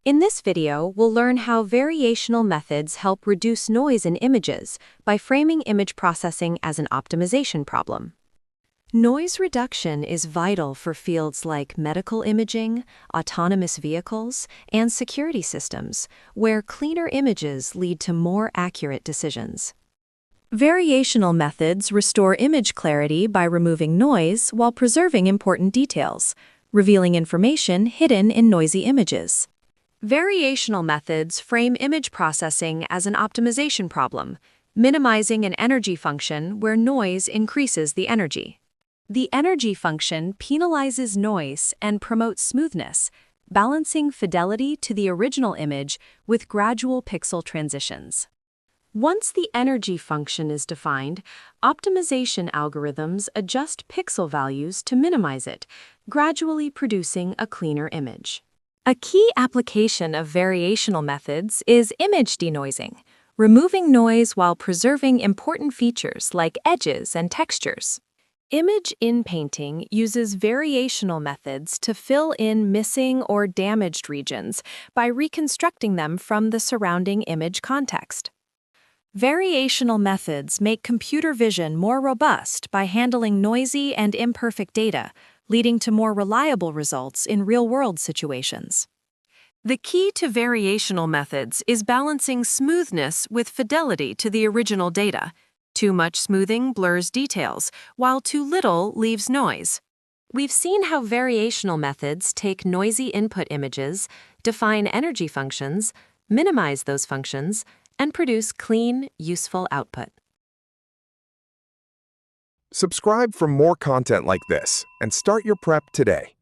In this video, we'll learn how variational methods help reduce noise in images by framing image processing as an optimization problem. Noise reduction is vital for fields like medical imaging, autonomous vehicles, and security systems, where cleaner images lead to more accurate decisions. Variational methods restore image clarity by removing noise while preserving important details, revealing information hidden in noisy images. Variational methods frame image processing as an optimization problem, minimizing an energy function where noise increases the energy. The energy function penalizes noise and promotes smoothness, balancing fidelity to the original image with gradual pixel transitions. Once the energy function is defined, optimization algorithms adjust pixel values to minimize it, gradually producing a cleaner image. A key application of variational methods is image denoising, removing noise while preserving important features like edges and textures. Image inpainting uses variational methods to fill in missing or damaged regions by reconstructing them from the surrounding image context. Variational methods make computer vision more robust by handling noisy and imperfect data, leading to more reliable results in real-world situations. The key to variational methods is balancing smoothness with fidelity to the original data. Too much smoothing blurs details, while too little leaves noise. We've seen how variational methods take noisy input images, define energy functions, minimize those functions, and produce clean, useful output. Subscribe for more content like this and start your prep today.